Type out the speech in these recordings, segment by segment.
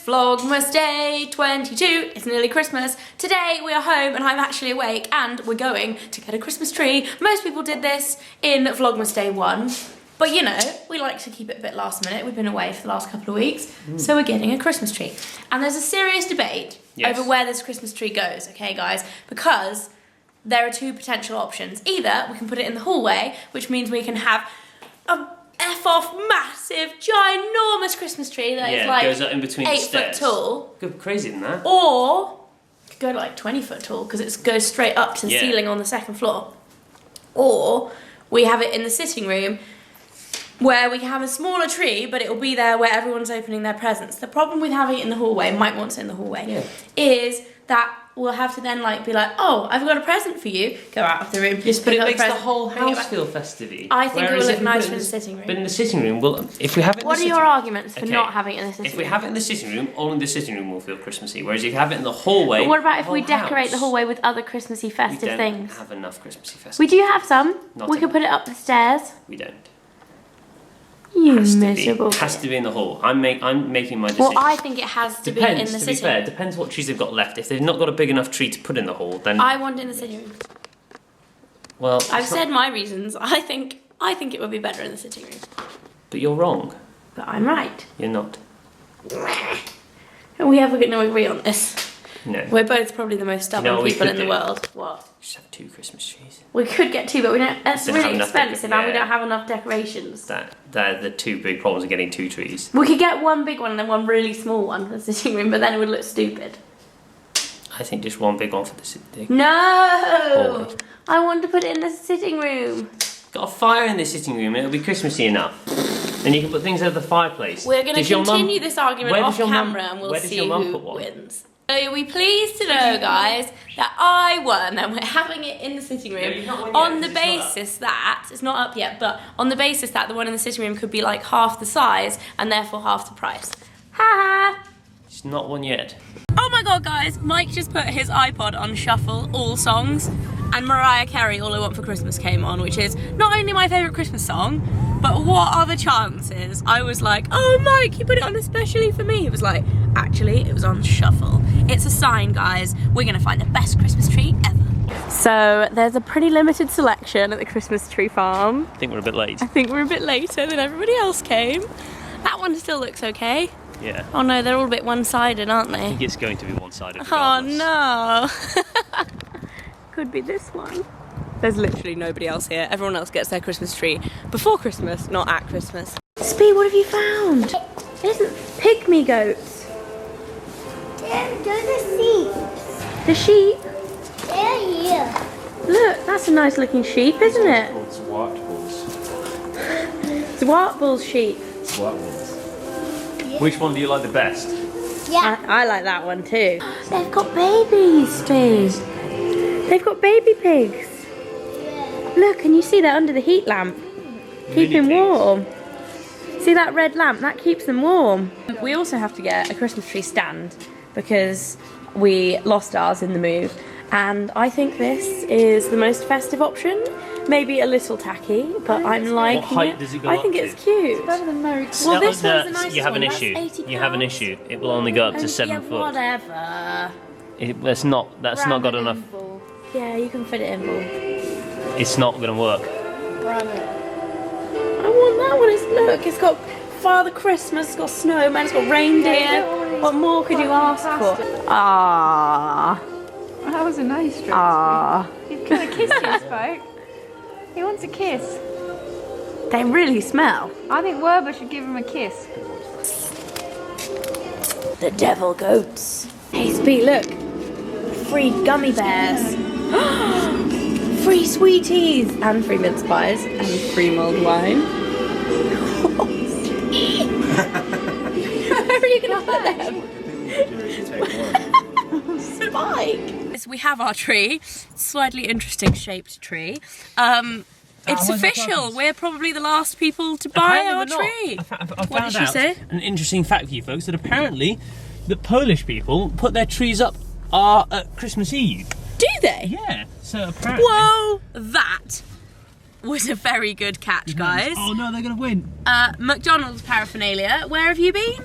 Vlogmas day 22, it's nearly Christmas. Today we are home and I'm actually awake and we're going to get a Christmas tree. Most people did this in Vlogmas day 1, but you know, we like to keep it a bit last minute. We've been away for the last couple of weeks, so we're getting a Christmas tree. And there's a serious debate over where this Christmas tree goes, okay guys, because there are two potential options. Either we can put it in the hallway, which means we can have a F-off massive, ginormous Christmas tree that is like goes up in between 8 the stairs. foot tall. Go crazy than that. Or it could go to like 20 foot tall because it goes straight up to the ceiling on the second floor. Or we have it in the sitting room where we can have a smaller tree, but it will be there where everyone's opening their presents. The problem with having it in the hallway, Mike wants it in the hallway, is that we'll have to then like be like, oh, I've got a present for you. Go out of the room. Yes, but it makes the whole house feel festive-y. I think it will look nicer in the sitting room. But in the sitting room, well, if we have it in the What are your arguments for not having it in the sitting room? If we have it in the sitting room, only the sitting room will feel Christmassy. Whereas if you have it in the hallway, but what about if we decorate the hallway with other Christmassy festive things? We don't have enough Christmassy festive. We do have some. We could put it up the stairs. We don't. You miserable. It has to be in the hall. I'm making my decision. Well, I think it has to be in the sitting room. To be fair, depends what trees they've got left. If they've not got a big enough tree to put in the hall, then I want it in the sitting room. Well, I've said my reasons. I think it would be better in the sitting room. But you're wrong. But I'm right. You're not. And we have no agree on this. No. We're both probably the most stubborn people in the world. What? Just have 2 Christmas trees. We could get 2, but we don't. That's really expensive, and we don't have enough decorations. They're the 2 big problems of getting 2 trees. We could get 1 big one and then 1 really small one for the sitting room, but then it would look stupid. I think just 1 big one for the sitting room. No! I want to put it in the sitting room. Got a fire in the sitting room, and it'll be Christmassy enough. And you can put things over the fireplace. We're going to continue this argument off camera, and we'll see who wins. So are we pleased to know, guys, that I won and we're having it in the sitting room on the basis that, it's not up yet, but on the basis that the one in the sitting room could be like half the size and therefore half the price. Ha! It's not one yet. Oh my god, guys, Mike just put his iPod on shuffle, all songs, and Mariah Carey, All I Want for Christmas came on, which is not only my favourite Christmas song, but what are the chances? I was like, oh Mike, you put it on especially for me. He was like, actually, it was on shuffle. It's a sign, guys. We're gonna find the best Christmas tree ever. So there's a pretty limited selection at the Christmas tree farm. I think we're a bit late. I think we're a bit later than everybody else came. That one still looks okay. Yeah. Oh no, they're all a bit one-sided, aren't they? I think it's going to be one-sided. Oh no. Could be this one. There's literally nobody else here. Everyone else gets their Christmas tree before Christmas, not at Christmas. Speed, what have you found? Isn't pygmy goats? They're the sheep. The sheep? They're here. Look, that's a nice looking sheep, isn't it? It's Swart bulls. Swart sheep. Swart bulls. Which one do you like the best? Yeah. I like that one too. They've got babies, Speed. They've got baby pigs. Look, can you see they're under the heat lamp? Keeping warm. See that red lamp? That keeps them warm. We also have to get a Christmas tree stand because we lost ours in the move. And I think this is the most festive option. Maybe a little tacky, but I'm liking it. What height does it go up I think to? it's cute. Better than Merry Christmas. Well, this one's the nicest you have an one. issue. That's £80. You have an issue. It will only go up to 7 foot. Whatever. That's not got enough. Yeah, you can fit it in, Ball. It's not going to work. I want that one. Look, it's got Father Christmas, it's got snowman, it's got reindeer. What more could you ask for? Ah. That was a nice dress. Ah. He's gonna kiss you, Spoke. He wants a kiss. They really smell. I think Werber should give him a kiss. The devil goats. Hey, Speed, look. Free gummy bears. Free sweeties. And free mince pies. And free mulled wine. Where are you going to put them? Spike. We have our tree. Slightly interesting shaped tree. It's official. We're probably the last people to buy our tree. What did she say? An interesting fact for you folks, that apparently the Polish people put their trees up at Christmas Eve. Do they? Yeah. So apparently. Whoa, that was a very good catch, guys. Oh no, they're gonna win. McDonald's paraphernalia. Where have you been?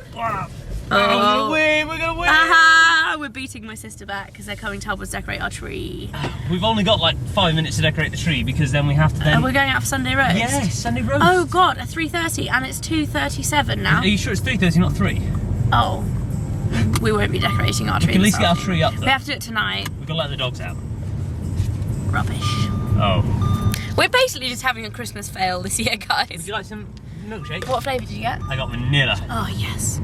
We're gonna win! We're gonna win! Aha! We're beating my sister back because they're coming to help us decorate our tree. We've only got like 5 minutes to decorate the tree because then we have to then... And we're going out for Sunday roast? Yes, Sunday roast. Oh god, at 3:30 and it's 2:37 now. Are you sure it's 3:30, not 3? Oh. We won't be decorating our tree. We can at least get our tree up though. We have to do it tonight. We've got to let the dogs out. Rubbish. Oh. We're basically just having a Christmas fail this year, guys. Would you like some milkshake? What flavour did you get? I got vanilla. Oh, yes.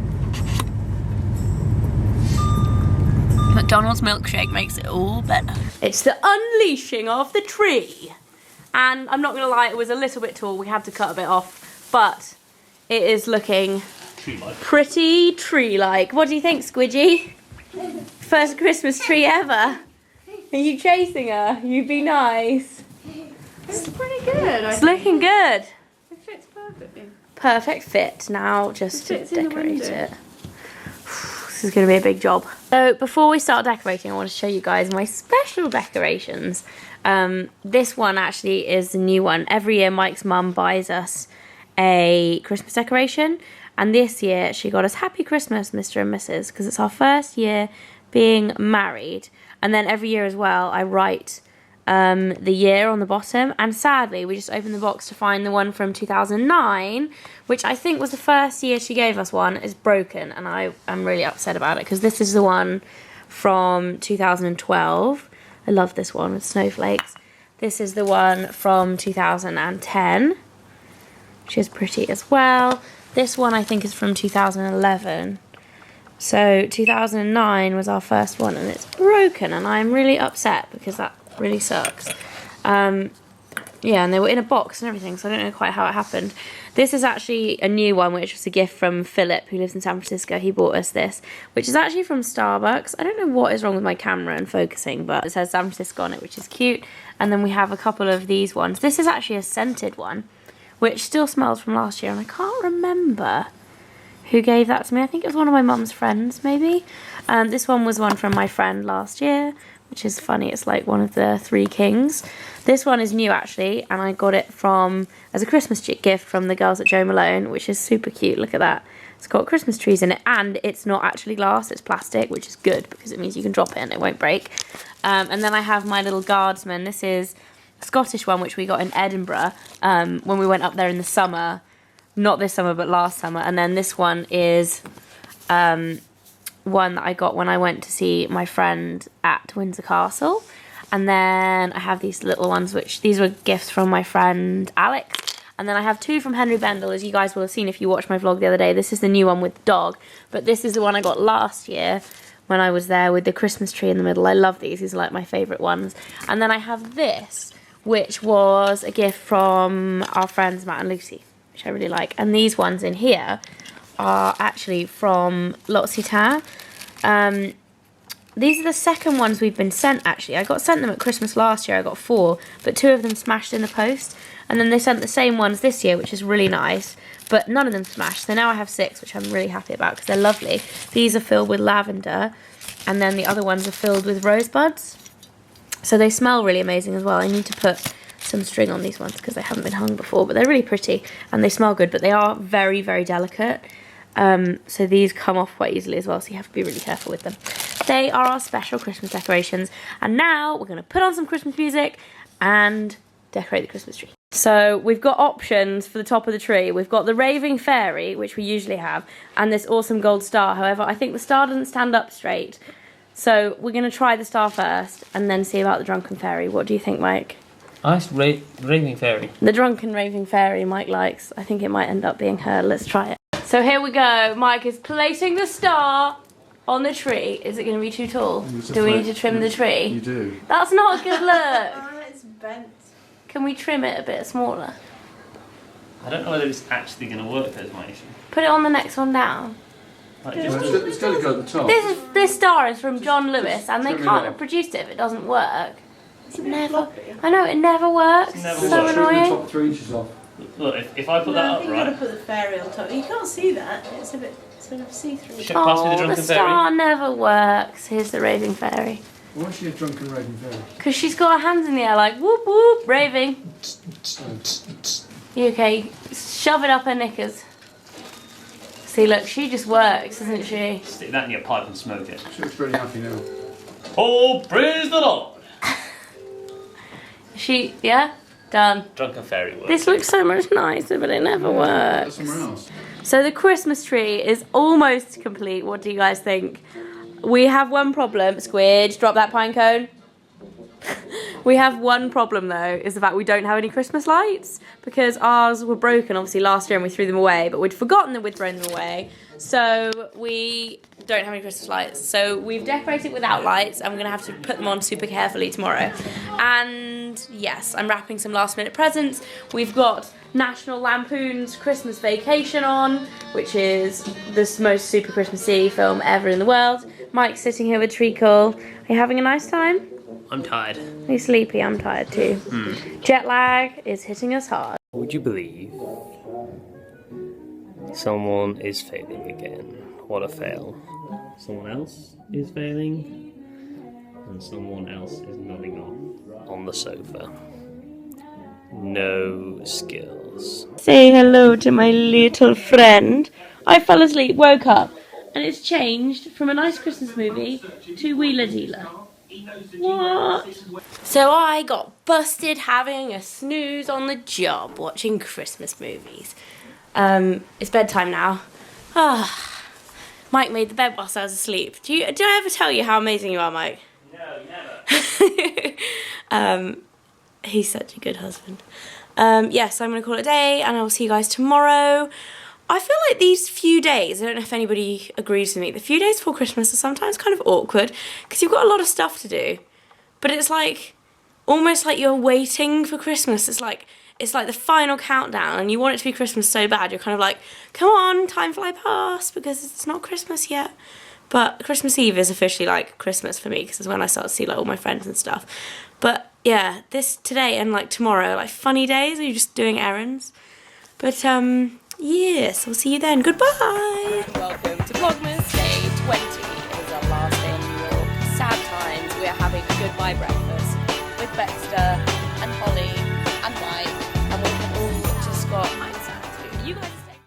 McDonald's milkshake makes it all better. It's the unleashing of the tree. And I'm not going to lie, it was a little bit tall. We had to cut a bit off. But it is looking Tree-like. pretty tree-like. What do you think, Squidgy? First Christmas tree ever. Are you chasing her? You be nice. It's pretty good. It's looking good. It fits perfectly. Perfect fit. Now just It to fits in the decorate window. it. This is going to be a big job. So before we start decorating, I want to show you guys my special decorations. This one actually is the new one. Every year Mike's mum buys us a Christmas decoration. And this year she got us Happy Christmas, Mr. and Mrs. because it's our first year being married. And then every year as well, I write the year on the bottom. And sadly, we just opened the box to find the one from 2009, which I think was the first year she gave us one, is broken. And I am really upset about it because this is the one from 2012. I love this one with snowflakes. This is the one from 2010, which is pretty as well. This one I think is from 2011. So 2009 was our first one and it's broken and I'm really upset because that really sucks. Yeah, and they were in a box and everything, so I don't know quite how it happened. This is actually a new one, which was a gift from Philip, who lives in San Francisco. He bought us this, which is actually from Starbucks. I don't know what is wrong with my camera and focusing, but it says San Francisco on it, which is cute. And then we have a couple of these ones. This is actually a scented one, which still smells from last year, and I can't remember who gave that to me. I think it was one of my mum's friends, maybe. This one was one from my friend last year, which is funny. It's like one of the Three Kings. This one is new, actually, and I got it as a Christmas gift from the girls at Jo Malone, which is super cute. Look at that. It's got Christmas trees in it, and it's not actually glass, it's plastic, which is good because it means you can drop it and it won't break. And then I have my little guardsman. This is a Scottish one, which we got in Edinburgh when we went up there in the summer. Not this summer, but last summer. And then this one is one that I got when I went to see my friend at Windsor Castle. And then I have these little ones, which these were gifts from my friend Alex. And then I have two from Henry Bendel, as you guys will have seen if you watched my vlog the other day. This is the new one with the dog, but this is the one I got last year when I was there with the Christmas tree in the middle. I love these. These are like my favourite ones. And then I have this, which was a gift from our friends Matt and Lucy, which I really like. And these ones in here are actually from L'Occitane. These are the second ones we've been sent, actually. I got sent them at Christmas last year. I got 4, but 2 of them smashed in the post. And then they sent the same ones this year, which is really nice, but none of them smashed. So now I have 6, which I'm really happy about because they're lovely. These are filled with lavender, and then the other ones are filled with rosebuds. So they smell really amazing as well. I need to put some string on these ones because they haven't been hung before, but they're really pretty and they smell good, but they are very, very delicate. So these come off quite easily as well, so you have to be really careful with them. They are our special Christmas decorations, and now we're going to put on some Christmas music and decorate the Christmas tree. So we've got options for the top of the tree. We've got the raving fairy, which we usually have, and this awesome gold star. However, I think the star doesn't stand up straight, so we're going to try the star first and then see about the drunken fairy. What do you think, Mike? Nice raving fairy. The drunken raving fairy Mike likes. I think it might end up being her. Let's try it. So here we go. Mike is placing the star on the tree. Is it going to be too tall? Do we need to trim the tree? You do. That's not a good look. Oh, it's bent. Can we trim it a bit smaller? I don't know whether it's actually going to work, that's my issue. Put it on the next one down. Like It's got to go at the top. This star is from John Lewis, and they trim it can't off. have produced it if it doesn't work. It's a bit floppy. I know, it never works. It never It's works. so Trim the annoying. top 3 inches off. Look, if I put that I up, think you've got to right? put the fairy on top. You can't see that. It's a bit sort of see-through. Should pass me the Oh, the drunken star fairy. never works. Here's the raving fairy. Why is she a drunken raving fairy? Because she's got her hands in the air like whoop whoop, raving. You okay? Shove it up her knickers. See, look, she just works, doesn't she? Stick that in your pipe and smoke it. She looks really happy now. Oh, praise the Lord! Yeah? Done. Drunken fairy work. This looks so much nicer, but it never works. Somewhere else. So the Christmas tree is almost complete. What do you guys think? We have one problem. Squid, drop that pine cone. We have one problem though, is the fact we don't have any Christmas lights because ours were broken obviously last year and we threw them away, but we'd forgotten that we'd thrown them away. So we don't have any Christmas lights. So we've decorated without lights and we're gonna have to put them on super carefully tomorrow. And yes, I'm wrapping some last minute presents. We've got National Lampoon's Christmas Vacation on, which is the most super Christmassy film ever in the world. Mike's sitting here with Treacle. Are you having a nice time? I'm tired. Are you sleepy? I'm tired too. Jet lag is hitting us hard. Would you believe someone is failing again? What a fail. Someone else is failing and someone else is nodding off on the sofa. No skills. Say hello to my little friend. I fell asleep, woke up, and it's changed from a nice Christmas movie to Wheeler Dealer. What? So I got busted having a snooze on the job watching Christmas movies. It's bedtime now. Mike made the bed whilst I was asleep. Did I ever tell you how amazing you are, Mike? No, never. He's such a good husband. Yes, I'm going to call it a day and I'll see you guys tomorrow. I feel like these few days, I don't know if anybody agrees with me, the few days before Christmas are sometimes kind of awkward because you've got a lot of stuff to do. But it's like, almost like you're waiting for Christmas. It's like the final countdown and you want it to be Christmas so bad. You're kind of like, come on, time fly past because it's not Christmas yet. But Christmas Eve is officially like Christmas for me because it's when I start to see like all my friends and stuff. But yeah, today and like tomorrow, like funny days where you're just doing errands. But yes, I'll see you then. Goodbye. Welcome to Vlogmas Day 20. It is our last day in New York. Sad times. We are having a goodbye breakfast with Baxter.